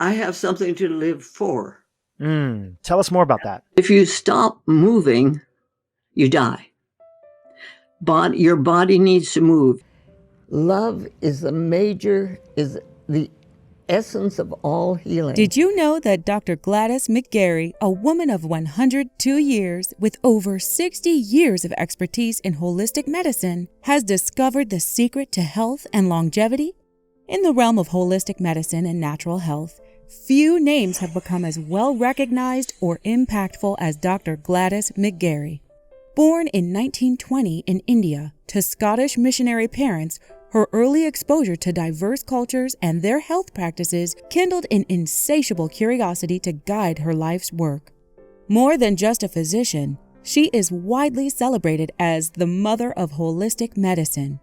I have something to live for. Tell us more about that. If you stop moving, you die. Your body needs to move. Love is the essence of all healing. Did you know that Dr. Gladys Mcgarey, a woman of 102 years with over 60 years of expertise in holistic medicine, has discovered the secret to health and longevity? In the realm of holistic medicine and natural health, few names have become as well recognized or impactful as Dr. Gladys Mcgarey. Born in 1920 in India to Scottish missionary parents, her early exposure to diverse cultures and their health practices kindled an insatiable curiosity to guide her life's work. More than just a physician, she is widely celebrated as the mother of holistic medicine.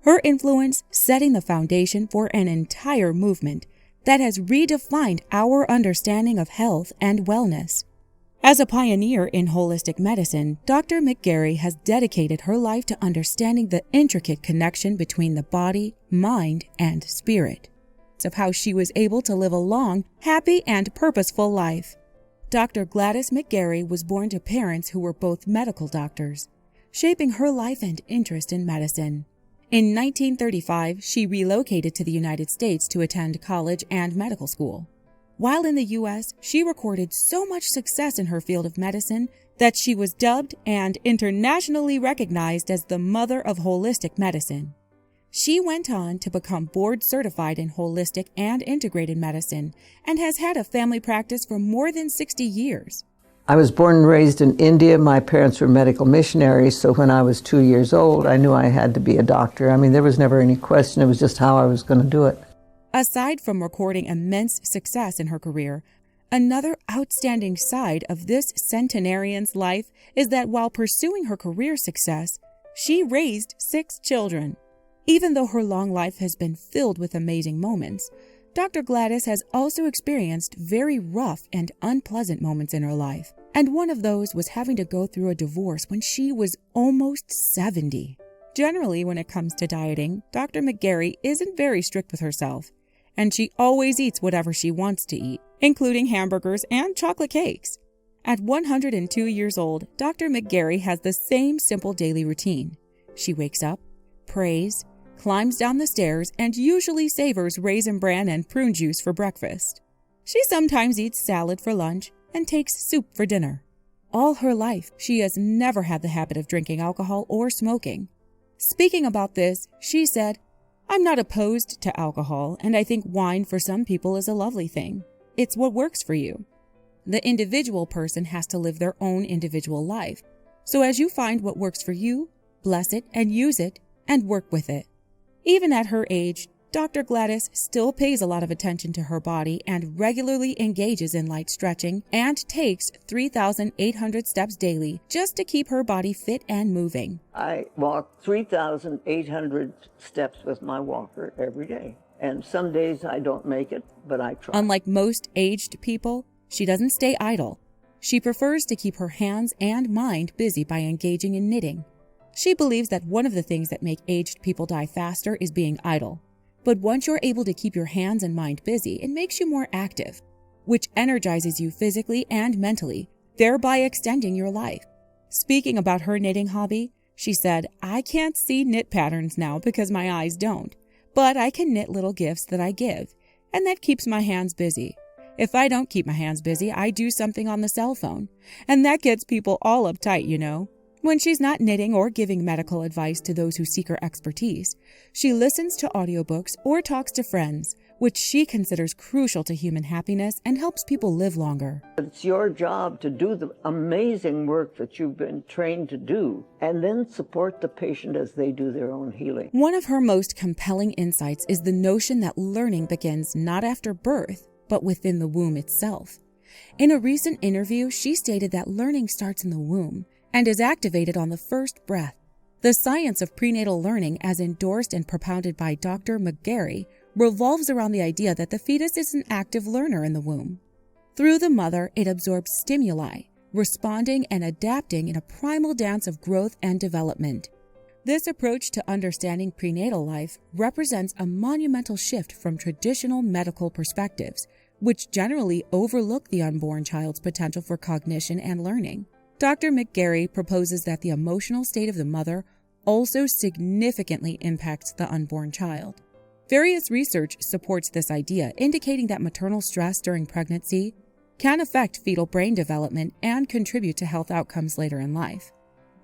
Her influence setting the foundation for an entire movement that has redefined our understanding of health and wellness. As a pioneer in holistic medicine, Dr. Mcgarey has dedicated her life to understanding the intricate connection between the body, mind, and spirit, of how she was able to live a long, happy, and purposeful life. Dr. Gladys Mcgarey was born to parents who were both medical doctors, shaping her life and interest in medicine. In 1935, she relocated to the United States to attend college and medical school. While in the U.S., she recorded so much success in her field of medicine that she was dubbed and internationally recognized as the mother of holistic medicine. She went on to become board certified in holistic and integrated medicine and has had a family practice for more than 60 years. I was born and raised in India. My parents were medical missionaries, so when I was 2 years old, I knew I had to be a doctor. I mean, there was never any question. It was just how I was going to do it. Aside from recording immense success in her career, another outstanding side of this centenarian's life is that while pursuing her career success, she raised 6 children. Even though her long life has been filled with amazing moments, Dr. Gladys has also experienced very rough and unpleasant moments in her life, and one of those was having to go through a divorce when she was almost 70. Generally, when it comes to dieting, Dr. Mcgarey isn't very strict with herself, and she always eats whatever she wants to eat, including hamburgers and chocolate cakes. At 102 years old, Dr. Mcgarey has the same simple daily routine. She wakes up, prays, climbs down the stairs, and usually savors raisin bran and prune juice for breakfast. She sometimes eats salad for lunch and takes soup for dinner. All her life, she has never had the habit of drinking alcohol or smoking. Speaking about this, she said, "I'm not opposed to alcohol, and I think wine for some people is a lovely thing. It's what works for you. The individual person has to live their own individual life. So as you find what works for you, bless it and use it and work with it." Even at her age, Dr. Gladys still pays a lot of attention to her body and regularly engages in light stretching and takes 3,800 steps daily just to keep her body fit and moving. I walk 3,800 steps with my walker every day. And some days I don't make it, but I try. Unlike most aged people, she doesn't stay idle. She prefers to keep her hands and mind busy by engaging in knitting. She believes that one of the things that make aged people die faster is being idle. But once you're able to keep your hands and mind busy, it makes you more active, which energizes you physically and mentally, thereby extending your life. Speaking about her knitting hobby, she said, "I can't see knit patterns now because my eyes don't, but I can knit little gifts that I give, and that keeps my hands busy. If I don't keep my hands busy, I do something on the cell phone, and that gets people all uptight, you know." When she's not knitting or giving medical advice to those who seek her expertise, she listens to audiobooks or talks to friends, which she considers crucial to human happiness and helps people live longer. It's your job to do the amazing work that you've been trained to do, and then support the patient as they do their own healing. One of her most compelling insights is the notion that learning begins not after birth, but within the womb itself. In a recent interview, she stated that learning starts in the womb and is activated on the first breath. The science of prenatal learning, as endorsed and propounded by Dr. Mcgarey, revolves around the idea that the fetus is an active learner in the womb. Through the mother, it absorbs stimuli, responding and adapting in a primal dance of growth and development. This approach to understanding prenatal life represents a monumental shift from traditional medical perspectives, which generally overlook the unborn child's potential for cognition and learning. Dr. Mcgarey proposes that the emotional state of the mother also significantly impacts the unborn child. Various research supports this idea, indicating that maternal stress during pregnancy can affect fetal brain development and contribute to health outcomes later in life.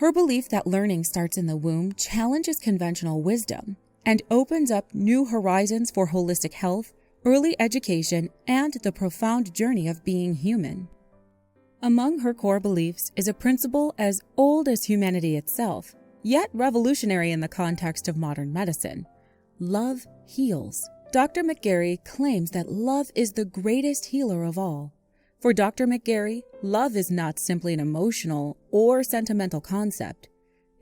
Her belief that learning starts in the womb challenges conventional wisdom and opens up new horizons for holistic health, early education, and the profound journey of being human. Among her core beliefs is a principle as old as humanity itself, yet revolutionary in the context of modern medicine. Love heals. Dr. Mcgarey claims that love is the greatest healer of all. For Dr. Mcgarey, love is not simply an emotional or sentimental concept.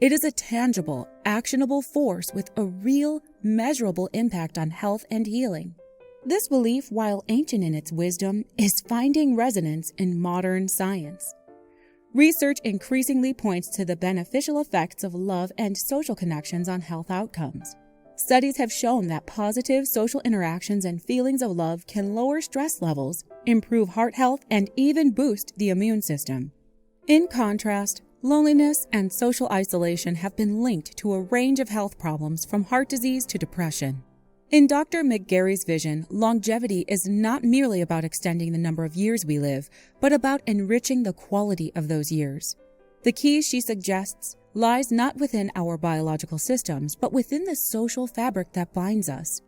It is a tangible, actionable force with a real, measurable impact on health and healing. This belief, while ancient in its wisdom, is finding resonance in modern science. Research increasingly points to the beneficial effects of love and social connections on health outcomes. Studies have shown that positive social interactions and feelings of love can lower stress levels, improve heart health, and even boost the immune system. In contrast, loneliness and social isolation have been linked to a range of health problems from heart disease to depression. In Dr. Mcgarey's vision, longevity is not merely about extending the number of years we live, but about enriching the quality of those years. The key, she suggests, lies not within our biological systems, but within the social fabric that binds us,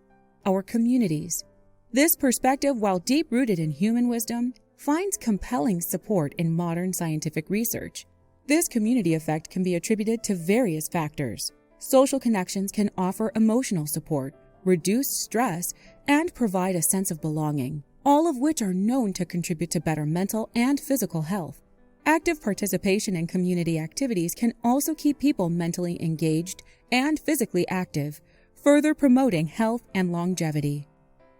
our communities. This perspective, while deep-rooted in human wisdom, finds compelling support in modern scientific research. This community effect can be attributed to various factors. Social connections can offer emotional support, reduce stress, and provide a sense of belonging, all of which are known to contribute to better mental and physical health. Active participation in community activities can also keep people mentally engaged and physically active, further promoting health and longevity.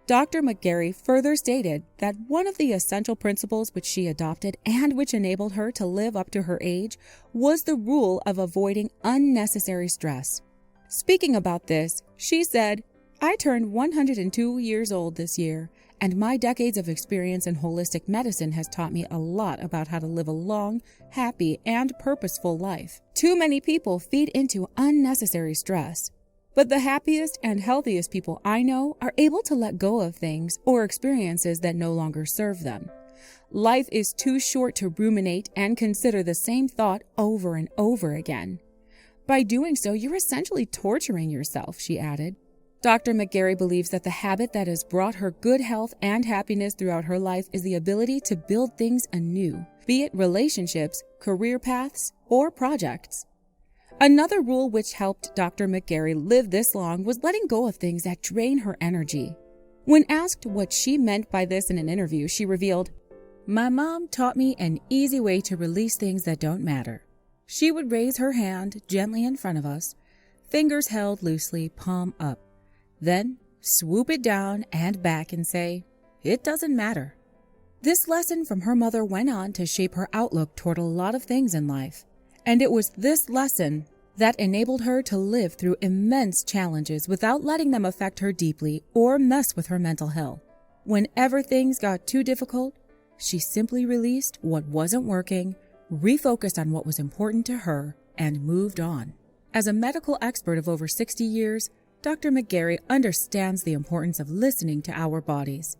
Dr. Mcgarey further stated that one of the essential principles which she adopted and which enabled her to live up to her age was the rule of avoiding unnecessary stress. Speaking about this, she said, "I turned 102 years old this year, and my decades of experience in holistic medicine has taught me a lot about how to live a long, happy, and purposeful life. Too many people feed into unnecessary stress, but the happiest and healthiest people I know are able to let go of things or experiences that no longer serve them. Life is too short to ruminate and consider the same thought over and over again. By doing so, you're essentially torturing yourself," she added. Dr. Mcgarey believes that the habit that has brought her good health and happiness throughout her life is the ability to build things anew, be it relationships, career paths, or projects. Another rule which helped Dr. Mcgarey live this long was letting go of things that drain her energy. When asked what she meant by this in an interview, she revealed, "My mom taught me an easy way to release things that don't matter. She would raise her hand gently in front of us, fingers held loosely, palm up. Then swoop it down and back and say, 'It doesn't matter.' This lesson from her mother went on to shape her outlook toward a lot of things in life. And it was this lesson that enabled her to live through immense challenges without letting them affect her deeply or mess with her mental health. Whenever things got too difficult, she simply released what wasn't working, refocused on what was important to her, and moved on." As a medical expert of over 60 years, Dr. Mcgarey understands the importance of listening to our bodies.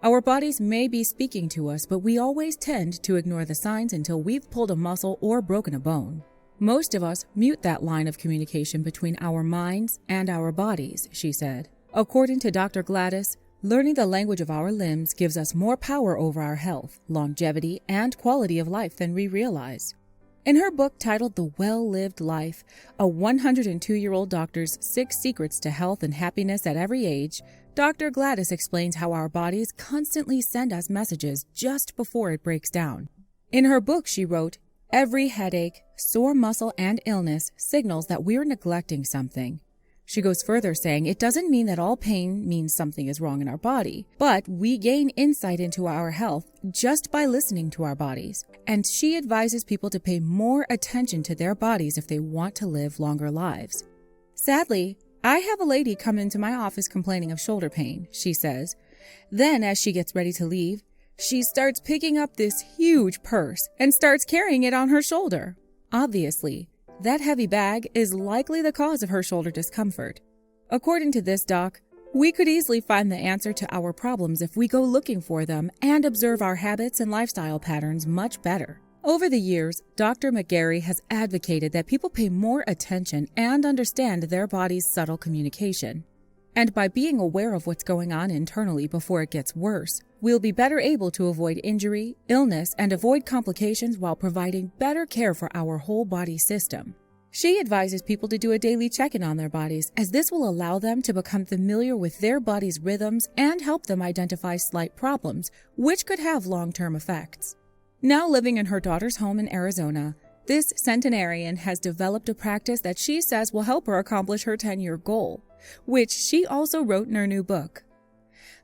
Our bodies may be speaking to us, but we always tend to ignore the signs until we've pulled a muscle or broken a bone. Most of us mute that line of communication between our minds and our bodies, she said. According to Dr. Gladys, learning the language of our limbs gives us more power over our health, longevity, and quality of life than we realize. In her book titled The Well-Lived Life, a 102-year-old doctor's 6 secrets to health and happiness at every age, Dr. Gladys explains how our bodies constantly send us messages just before it breaks down. In her book, she wrote, "Every headache, sore muscle, and illness signals that we're neglecting something. She goes further, saying it doesn't mean that all pain means something is wrong in our body, but we gain insight into our health just by listening to our bodies. And she advises people to pay more attention to their bodies if they want to live longer lives. Sadly, I have a lady come into my office complaining of shoulder pain, she says. Then, as she gets ready to leave, she starts picking up this huge purse and starts carrying it on her shoulder. Obviously, that heavy bag is likely the cause of her shoulder discomfort. According to this doc, we could easily find the answer to our problems if we go looking for them and observe our habits and lifestyle patterns much better. Over the years, Dr. Mcgarey has advocated that people pay more attention and understand their body's subtle communication. And by being aware of what's going on internally before it gets worse, we'll be better able to avoid injury, illness, and avoid complications while providing better care for our whole body system. She advises people to do a daily check-in on their bodies, as this will allow them to become familiar with their body's rhythms and help them identify slight problems, which could have long-term effects. Now living in her daughter's home in Arizona, this centenarian has developed a practice that she says will help her accomplish her 10-year goal, which she also wrote in her new book.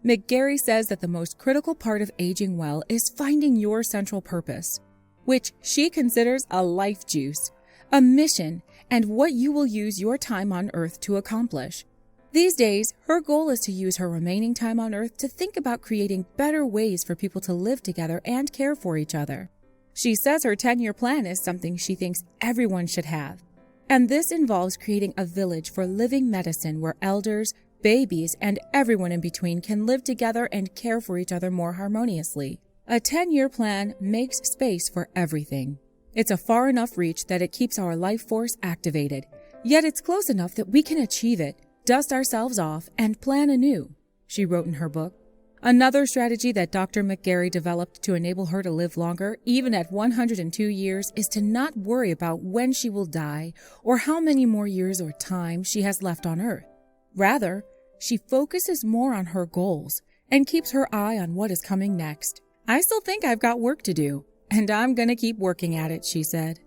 Mcgarey says that the most critical part of aging well is finding your central purpose, which she considers a life juice, a mission, and what you will use your time on Earth to accomplish. These days, her goal is to use her remaining time on Earth to think about creating better ways for people to live together and care for each other. She says her 10-year plan is something she thinks everyone should have. And this involves creating a village for living medicine where elders, babies, and everyone in between can live together and care for each other more harmoniously. A 10-year plan makes space for everything. It's a far enough reach that it keeps our life force activated, yet it's close enough that we can achieve it, dust ourselves off, and plan anew, she wrote in her book. Another strategy that Dr. Mcgarey developed to enable her to live longer, even at 102 years, is to not worry about when she will die or how many more years or time she has left on Earth. Rather, she focuses more on her goals and keeps her eye on what is coming next. I still think I've got work to do, and I'm gonna keep working at it, she said.